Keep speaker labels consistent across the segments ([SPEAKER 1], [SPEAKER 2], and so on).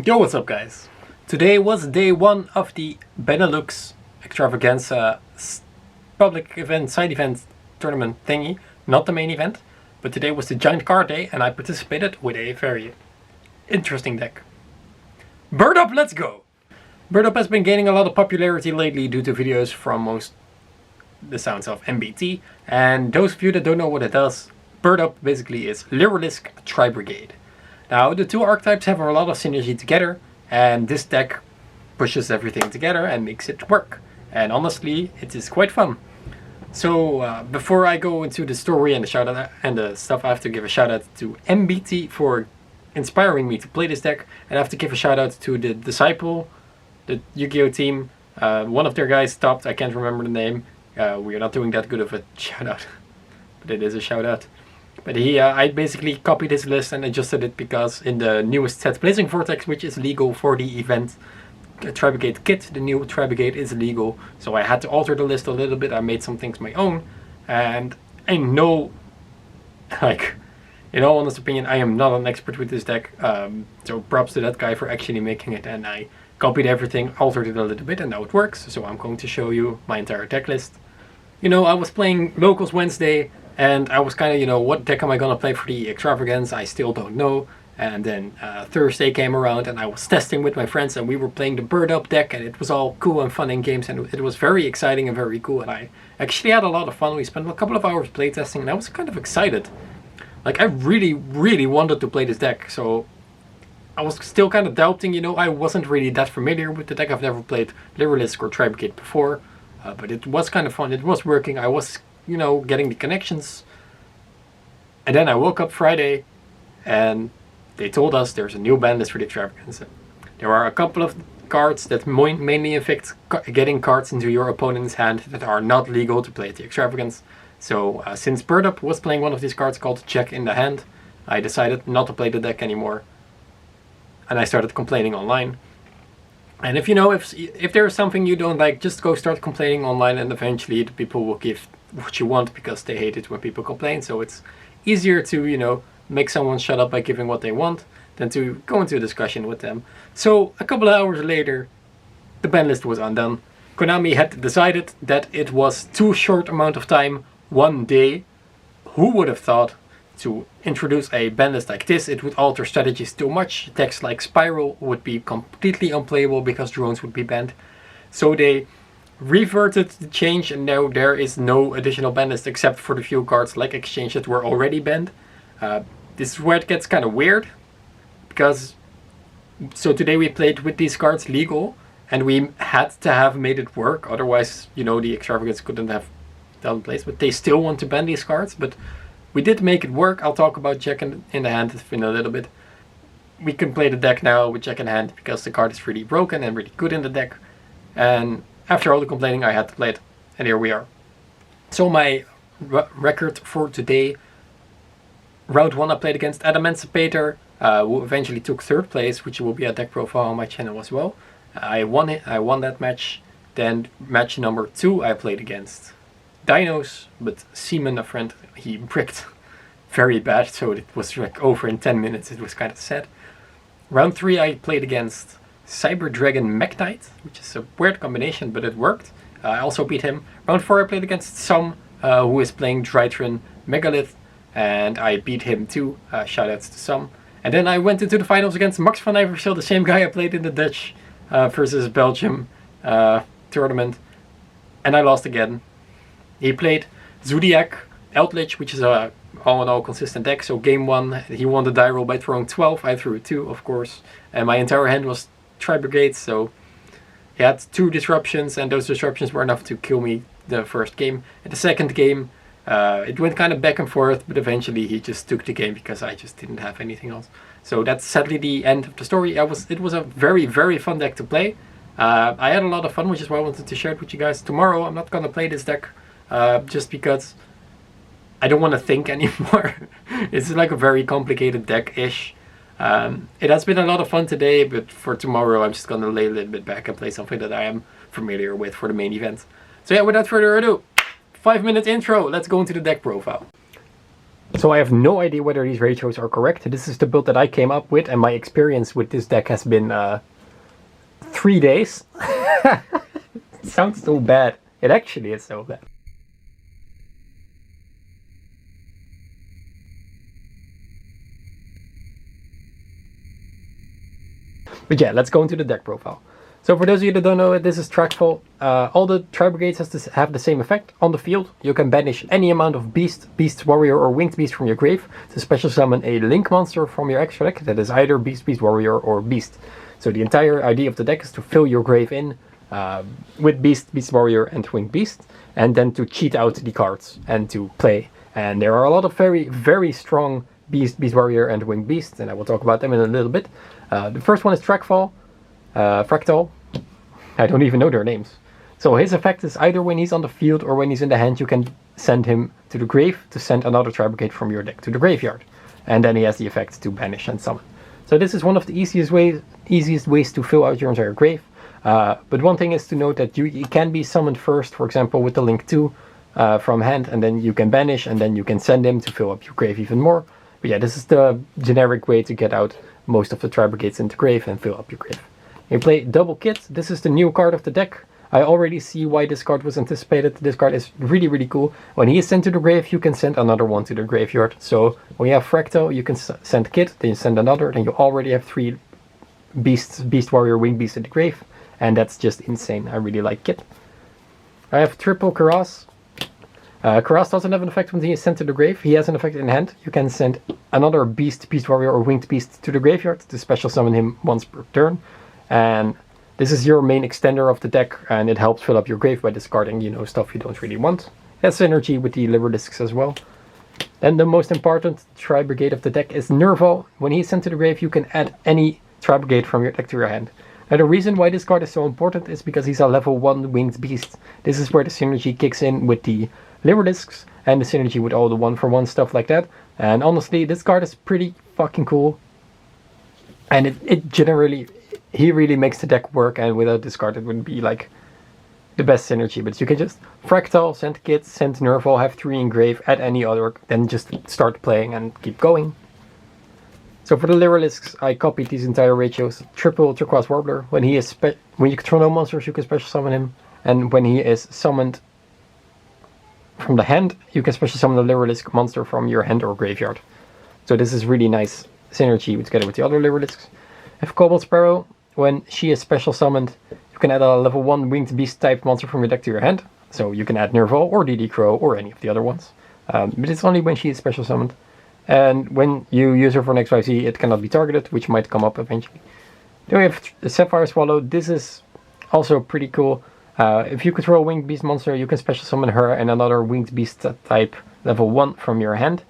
[SPEAKER 1] Yo, what's up guys? Today was day one of the Benelux Extravaganza public event, side event tournament thingy. Not the main event, but today was the Giant Card Day and I participated with a very interesting deck. Bird Up, let's go! Bird Up has been gaining a lot of popularity lately due to videos from most the sounds of MBT, and those of you that don't know what it does, Bird Up basically is Lyrilusc Tribrigade. Now the two archetypes have a lot of synergy together, and this deck pushes everything together and makes it work. And honestly, it is quite fun. So before I go into the story and the shout out and the stuff, I have to give a shout out to MBT for inspiring me to play this deck, and I have to give a shout out to the Desciples, the Yu-Gi-Oh team. One of their guys stopped, I can't remember the name. We are not doing that good of a shout out, but it is a shout out. But I basically copied his list and adjusted it because in the newest set, Blazing Vortex, which is legal for the event, Tribrigade kit, the new Tribrigade is legal. So I had to alter the list a little bit. I made some things my own, and I know, like, in all honest opinion, I am not an expert with this deck. So props to that guy for actually making it, and I copied everything, altered it a little bit, and now it works. So I'm going to show you my entire deck list. You know, I was playing Locals Wednesday, and I was kind of, what deck am I going to play for the Extravaganza? I still don't know. And then Thursday came around and I was testing with my friends and we were playing the Bird Up deck, and it was all cool and fun in games, and it was very exciting and very cool, and I actually had a lot of fun. We spent a couple of hours playtesting and I was kind of excited. Like, I really wanted to play this deck, so I was still kind of doubting, I wasn't really that familiar with the deck. I've never played Lyrilusc or Tribrigade before, but it was kind of fun. It was working. I was getting the connections. And then I woke up Friday and they told us there's a new ban list for the Extravaganza. There are a couple of cards that mainly affect getting cards into your opponent's hand that are not legal to play at the Extravaganza. So since Bird Up was playing one of these cards called Check in the Hand, I decided not to play the deck anymore. And I started complaining online. And if there's something you don't like, just go start complaining online, and eventually the people will give what you want because they hate it when people complain. So it's easier to, make someone shut up by giving what they want than to go into a discussion with them. So a couple of hours later, the ban list was undone. Konami had decided that it was too short amount of time, one day. Who would have thought to introduce a ban list like this? It would alter strategies too much. Decks like Spiral would be completely unplayable because drones would be banned. So they reverted the change, and now there is no additional ban list except for the few cards like Exchange that were already banned. This is where it gets kind of weird, because so today we played with these cards legal, and we had to have made it work, otherwise the Extravagance couldn't have done place. But they still want to ban these cards, but we did make it work. I'll talk about Check in the Hand in a little bit. We can play the deck now with Check in Hand because the card is really broken and really good in the deck, and after all the complaining I had to play it, and here we are. So my record for today: round 1 I played against Emancipator, who eventually took 3rd place, which will be a deck profile on my channel as well. I won that match. Then match number 2 I played against Dinos, but Seaman, a friend, he bricked very bad, so it was like over in 10 minutes. It was kind of sad. Round 3 I played against Cyber Dragon Mech Knight, which is a weird combination, but it worked. I also beat him. Round 4 I played against Sam, who is playing Drytron Megalith, and I beat him too. Shoutouts to Sam. And then I went into the finals against Max van Iversel, the same guy I played in the Dutch versus Belgium tournament, and I lost again. He played Zodiac Eldritch, which is a all-in-all consistent deck. So game 1 he won the die roll by throwing 12. I threw 2, of course, and my entire hand was Tribrigade, so he had 2 disruptions, and those disruptions were enough to kill me the first game. In the second game, it went kind of back and forth, but eventually he just took the game because I just didn't have anything else. So that's sadly the end of the story. It was a very fun deck to play. I had a lot of fun, which is why I wanted to share it with you guys. Tomorrow I'm not going to play this deck, just because I don't want to think anymore. It's like a very complicated deck-ish. It has been a lot of fun today, but for tomorrow I'm just going to lay a little bit back and play something that I am familiar with for the main event. So yeah, without further ado, 5-minute intro, let's go into the deck profile. So I have no idea whether these ratios are correct. This is the build that I came up with, and my experience with this deck has been 3 days. It sounds so bad. It actually is so bad. But yeah, let's go into the deck profile. So for those of you that don't know it, this is Trackfall. All the Tribrigades have the same effect. On the field, you can banish any amount of Beast, Warrior, or Winged Beast from your grave to special summon a Link monster from your extra deck that is either Beast, Warrior, or Beast. So the entire idea of the deck is to fill your grave in with Beast, Warrior, and Winged Beast, and then to cheat out the cards and to play. And there are a lot of very, very strong Beast, Warrior, and Winged Beasts, and I will talk about them in a little bit. The first one is Trackfall. Fractal. I don't even know their names. So his effect is either when he's on the field or when he's in the hand, you can send him to the grave to send another Tribrigade from your deck to the graveyard. And then he has the effect to banish and summon. So this is one of the easiest ways to fill out your entire grave. But one thing is to note that you can be summoned first, for example, with the Link 2 from hand, and then you can banish, and then you can send him to fill up your grave even more. But yeah, this is the generic way to get out most of the Tribrigades into grave and fill up your grave. You play Double Kit. This is the new card of the deck. I already see why this card was anticipated. This card is really, really cool. When he is sent to the grave, you can send another one to the graveyard. So when you have Fractal, you can send Kit, then you send another, then you already have 3 Beasts, Beast Warrior, Winged Beast in the grave. And that's just insane. I really like Kit. I have Triple Karas. Karas doesn't have an effect when he is sent to the grave. He has an effect in hand. You can send another Beast, Warrior, or Winged Beast to the graveyard to special summon him once per turn. And this is your main extender of the deck, and it helps fill up your grave by discarding, stuff you don't really want. It has synergy with the Lyriluscs as well. Then the most important Tribrigade of the deck is Nerval. When he's sent to the grave, you can add any Tribrigade from your deck to your hand. Now the reason why this card is so important is because he's a level 1 Winged Beast. This is where the synergy kicks in with the Lyriluscs and the synergy with all the 1-for-1 stuff like that. And honestly, this card is pretty fucking cool. And it generally... He really makes the deck work, and without this card it wouldn't be like the best synergy. But you can just Fractal, send Kit, send Nerval, have 3 in grave, add any other, then just start playing and keep going. So for the Lyriluscs, I copied these entire ratios. Triple Turquoise Warbler. When you control no monsters, you can special summon him. And when he is summoned from the hand, you can special summon the Lyrilusc monster from your hand or graveyard. So this is really nice synergy together with the other Lyriluscs. I have Cobalt Sparrow. When she is special summoned, you can add a level 1 Winged Beast type monster from your deck to your hand. So you can add Nerval or DD Crow or any of the other ones. But it's only when she is special summoned. And when you use her for an XYZ, it cannot be targeted, which might come up eventually. Then we have the Sapphire Swallow. This is also pretty cool. If you control a Winged Beast monster, you can special summon her and another Winged Beast type level 1 from your hand.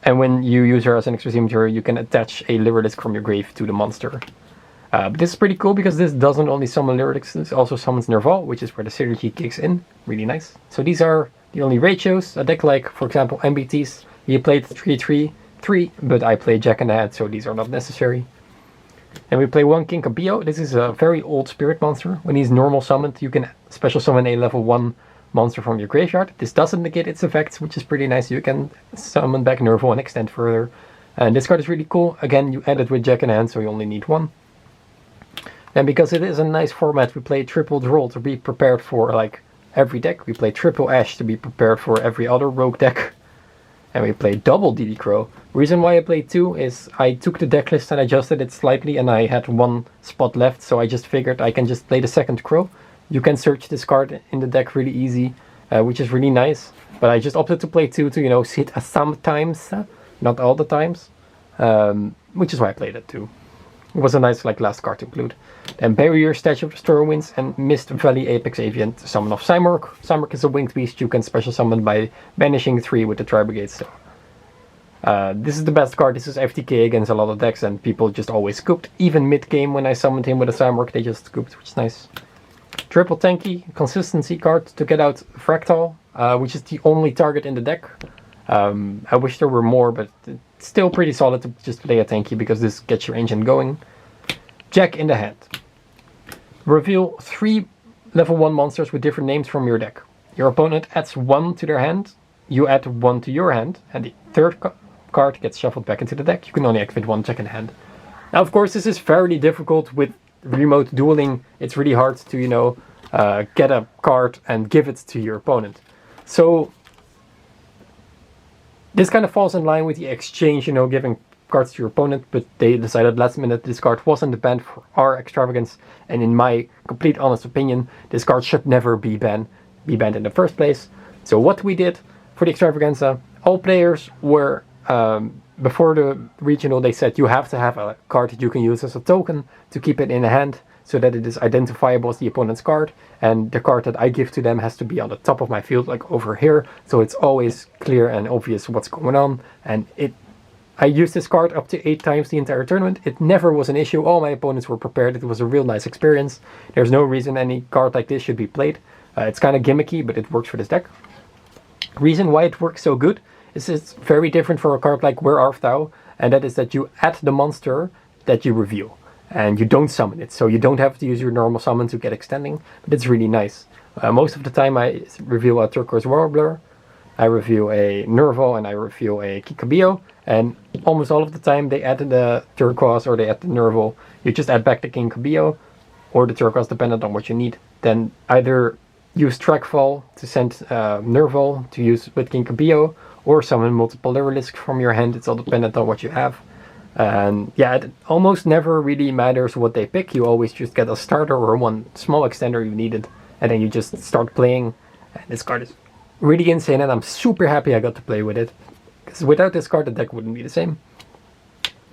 [SPEAKER 1] And when you use her as an XYZ material, you can attach a Lyrilusc from your grave to the monster. But this is pretty cool because this doesn't only summon Lyrilusc, this also summons Nerval, which is where the synergy kicks in. Really nice. So these are the only ratios. A deck like, for example, MBTs, he played 3-3-3, but I played Jack in the Hat, so these are not necessary. And we play 1 Kinkabio. This is a very old spirit monster. When he's normal summoned, you can special summon a level 1 monster from your graveyard. This doesn't negate its effects, which is pretty nice. You can summon back Nerval and extend further. And this card is really cool. Again, you add it with Jack in hand, so you only need 1. And because it is a nice format, we play triple Droll to be prepared for like every deck. We play triple Ash to be prepared for every other rogue deck. And we play double DD Crow. Reason why I played 2 is I took the deck list and adjusted it slightly, and I had 1 spot left, so I just figured I can just play the second Crow. You can search this card in the deck really easy, which is really nice. But I just opted to play 2 to, see it sometimes, not all the times. Which is why I played it too. It was a nice last card to include. Then Barrier, Statue of Destroyer Winds, and Mist Valley Apex Avian to summon off Cymorg. Cymorg is a Winged Beast you can special summon by banishing 3 with the Tribrigade. So, this is the best card. This is FTK against a lot of decks, and people just always scooped. Even mid-game when I summoned him with a Cymorg, they just scooped, which is nice. Triple Tanky, consistency card to get out Fractal, which is the only target in the deck. I wish there were more, but it's still pretty solid to just play a Tanky because this gets your engine going. Jack in the hand. Reveal 3 level 1 monsters with different names from your deck. Your opponent adds 1 to their hand, you add one to your hand, and the third card gets shuffled back into the deck. You can only activate one check in hand. Now, of course, this is fairly difficult with remote dueling. It's really hard to, you know, get a card and give it to your opponent. So this kind of falls in line with the exchange, you know, giving cards to your opponent, but they decided last minute this card wasn't banned for our Extravagance, and in my complete honest opinion, this card should never be banned in the first place. So what we did for the Extravaganza, all players were, before the regional, they said you have to have a card that you can use as a token to keep it in hand, so that it is identifiable as the opponent's card, and the card that I give to them has to be on the top of my field, like over here, so it's always clear and obvious what's going on. And I used this card up to 8 times the entire tournament. It never was an issue. All my opponents were prepared. It was a real nice experience. There's no reason any card like this should be played. It's kind of gimmicky, but it works for this deck. Reason why it works so good is it's very different for a card like Where Art Thou, and that is that you add the monster that you reveal, and you don't summon it, so you don't have to use your normal summon to get extending, but it's really nice. Most of the time I reveal a Turquoise Warbler, I reveal a Nerval, and I reveal a Kikabio, and almost all of the time they add the Turquoise or they add the Nerval. You just add back the Kikabio or the Turquoise dependent on what you need. Then either use Trackfall to send Nerval to use with Kikabio, or summon multiple Lyrilusc from your hand. It's all dependent on what you have. And yeah, it almost never really matters what they pick. You always just get a starter or one small extender you needed, and then you just start playing. And this card is really insane, and I'm super happy I got to play with it, because without this card the deck wouldn't be the same.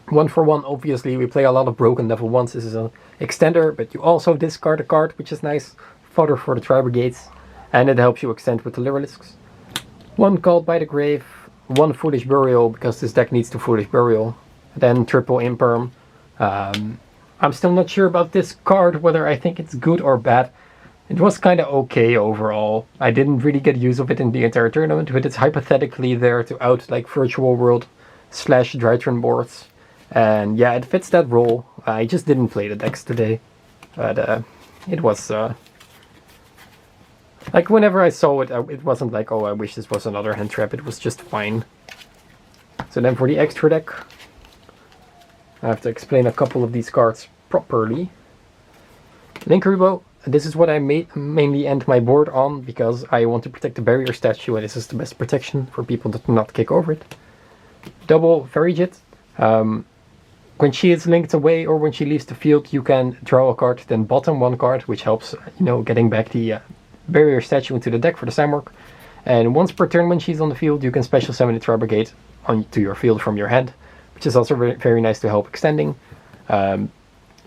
[SPEAKER 1] 1-for-1, obviously we play a lot of broken level 1s. This is an extender, but you also discard a card, which is nice. Fodder for the Tribrigades, and it helps you extend with the Lyriluscs. 1 Called by the Grave, 1 Foolish Burial, because this deck needs to Foolish Burial. Then triple Imperm. I'm still not sure about this card, whether I think it's good or bad. It was kind of okay overall. I didn't really get use of it in the entire tournament, but it's hypothetically there to out like Virtual World / Drytron boards. And yeah, it fits that role. I just didn't play the decks today. But it was... like whenever I saw it, it wasn't like, oh, I wish this was another hand trap. It was just fine. So then for the extra deck, I have to explain a couple of these cards properly. Linkuriboh. This is what I mainly end my board on, because I want to protect the barrier statue, and this is the best protection for people that do not kick over it. Double Varigid. When she is linked away or when she leaves the field, you can draw a card, then bottom 1 card, which helps, you know, getting back the barrier statue into the deck for the Samwork. And once per turn when she's on the field, you can special summon the Tribrigade onto your field from your hand, which is also very, very nice to help extending.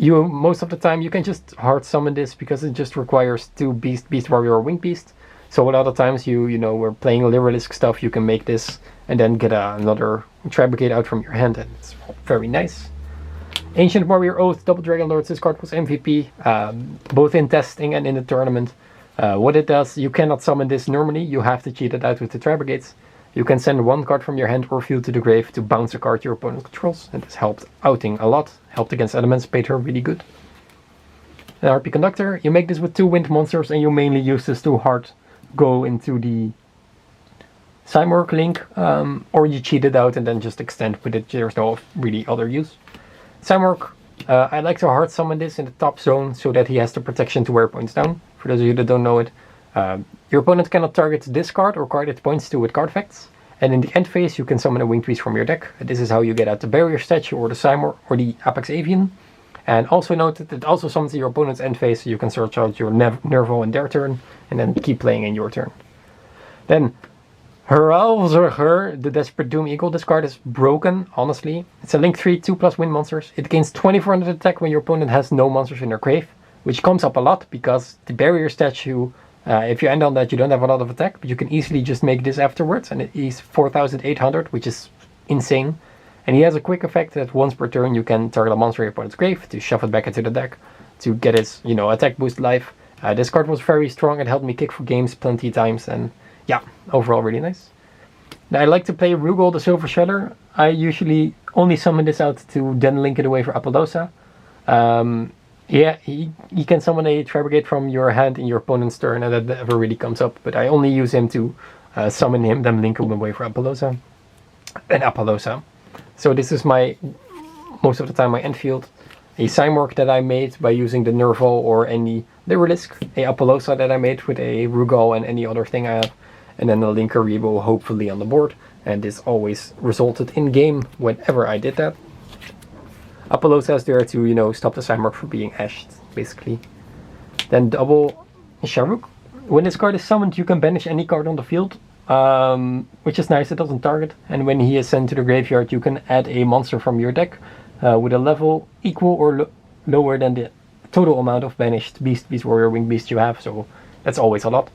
[SPEAKER 1] Most of the time you can just hard summon this, because it just requires 2 Beast Warrior or Winged Beast. So a lot of times you know, we're playing Lyrilusc stuff, you can make this and then get another Tribrigade out from your hand, and it's very nice. Ancient Warrior Oath, Double Dragon Lords. This card was MVP, both in testing and in the tournament. What it does, you cannot summon this normally, you have to cheat it out with the Tribrigades. You can send 1 card from your hand or field to the grave to bounce a card your opponent controls, and this helped outing a lot, helped against elements, made her really good. An RP Conductor, you make this with 2 wind monsters, and you mainly use this to hard go into the Samwork link, or you cheat it out and then just extend with it. There's no really other use. Samwork, I like to hard summon this in the top zone so that he has the protection to wear points down. For those of you that don't know it, your opponent cannot target this card or card it points to with card effects. And in the end phase, you can summon a Winged Beast from your deck. This is how you get out the Barrier statue or the Simor or the Apex Avian. And also note that it also summons your opponent's end phase, so you can search out your Nerval in their turn and then keep playing in your turn. Then Heralzerger, the Desperate Doom Eagle. This card is broken, honestly. It's a link 3, 2+ wind monsters. It gains 2400 attack when your opponent has no monsters in their grave, which comes up a lot because the Barrier statue, if you end on that, you don't have a lot of attack, but you can easily just make this afterwards, and it is 4800, which is insane. And he has a quick effect that once per turn you can target a monster in your opponent's grave to shove it back into the deck to get his, attack boost life. This card was very strong. It helped me kick for games plenty of times, and yeah, overall really nice. Now I like to play Rugal the Silver Sheller. I usually only summon this out to then link it away for Appaloosa. Yeah, he can summon a Tribrigade from your hand in your opponent's turn, and that never really comes up, but I only use him to summon him, then link him away for Apollousa, and Apollousa. So this is most of the time my end field. A Cymorg that I made by using the Nerval or any Lyrilusc, a Apollousa that I made with a Rugal and any other thing I have, and then a Linkuriboh hopefully on the board, and this always resulted in game whenever I did that. Apollousa is there to, you know, stop the Cymorg from being ashed, basically. Then double Sharuk. When this card is summoned, you can banish any card on the field, which is nice, it doesn't target. And when he is sent to the graveyard, you can add a monster from your deck with a level equal or lower than the total amount of banished Beast, Warrior, Winged Beast you have, so that's always a lot.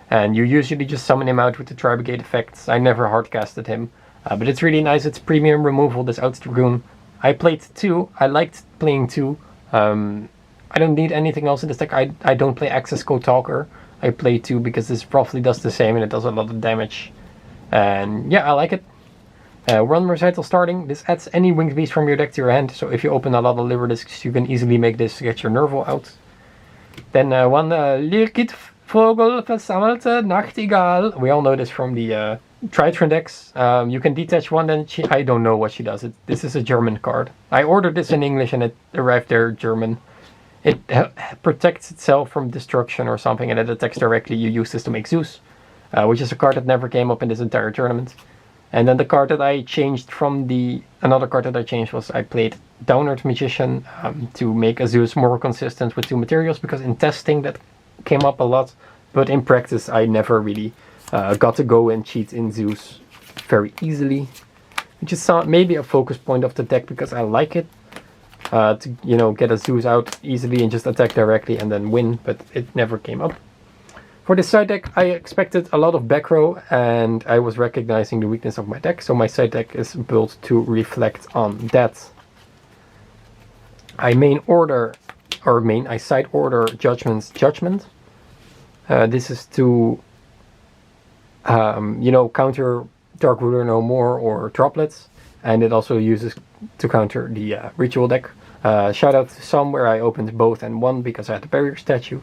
[SPEAKER 1] And you usually just summon him out with the Tribrigade effects. I never hardcasted him, but it's really nice. It's premium removal, this Outs Dragoon. I played 2. I liked playing 2. I don't need anything else in this deck. I don't play Access Code Talker. I play 2 because this roughly does the same and it does a lot of damage. And yeah, I like it. Run Recital starting. This adds any Winged Beast from your deck to your hand. So if you open a lot of Lyriluscs, you can easily make this to get your Nerval out. Then one Lyrilusc Vogel versammelte Nachtigall. We all know this from the Tritron decks. You can detach one, then I don't know what she does. This is a German card. I ordered this in English and it arrived there German. It protects itself from destruction or something, and it attacks directly. You use this to make Zeus, which is a card that never came up in this entire tournament. And then the card that I changed from another card that I changed was I played Downward Magician to make a Zeus more consistent with 2 materials, because in testing that came up a lot, but in practice I never really got to go and cheat in Zeus very easily, which is maybe a focus point of the deck because I like it to, you know, get a Zeus out easily and just attack directly and then win, but it never came up. For this side deck I expected a lot of back row, and I was recognizing the weakness of my deck, so my side deck is built to reflect on that. I side order Judgment. This is to you know, counter Dark Ruler No More or Droplets, and it also uses to counter the Ritual deck. Shout out to some where I opened both and one because I had the Barrier Statue.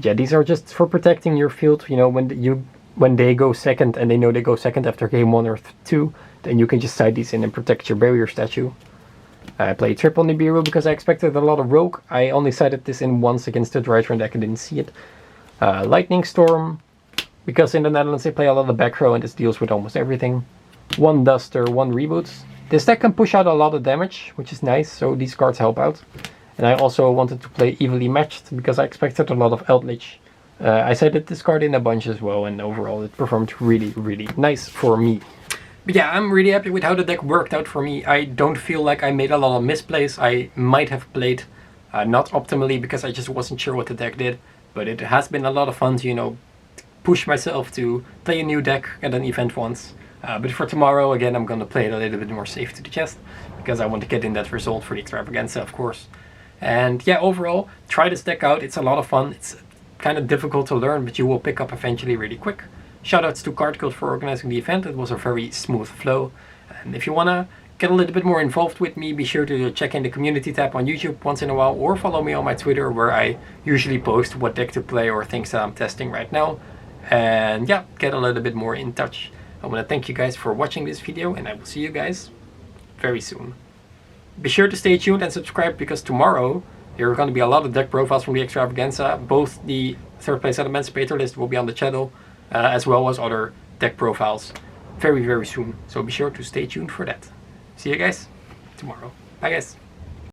[SPEAKER 1] Yeah, these are just for protecting your field. You know, when they go second and they know they go second after game 1 or 2, then you can just side these in and protect your Barrier Statue. I played triple Nibiru because I expected a lot of Rogue. I only sided this in once against the Drytron deck and didn't see it. Lightning Storm, because in the Netherlands they play a lot of back row and this deals with almost everything. 1 Duster, 1 Reboots. This deck can push out a lot of damage, which is nice, so these cards help out. And I also wanted to play Evenly Matched because I expected a lot of Eldritch. I sided this card in a bunch as well, and overall it performed really, really nice for me. But yeah, I'm really happy with how the deck worked out for me. I don't feel like I made a lot of misplays. I might have played not optimally because I just wasn't sure what the deck did. But it has been a lot of fun to, you know, push myself to play a new deck at an event once. But for tomorrow, again, I'm going to play it a little bit more safe to the chest, because I want to get in that result for the Extravaganza, of course. And yeah, overall, try this deck out. It's a lot of fun. It's kind of difficult to learn, but you will pick up eventually really quick. Shoutouts to Card Cult for organizing the event. It was a very smooth flow. And if you want to get a little bit more involved with me, be sure to check in the community tab on YouTube once in a while, or follow me on my Twitter, where I usually post what deck to play or things that I'm testing right now. And yeah, get a little bit more in touch. I want to thank you guys for watching this video, and I will see you guys very soon. Be sure to stay tuned and subscribe, because tomorrow there are going to be a lot of deck profiles from the Extravaganza. Both the third place Emancipator list will be on the channel, as well as other deck profiles very, very soon. So be sure to stay tuned for that. See you guys tomorrow. Bye guys.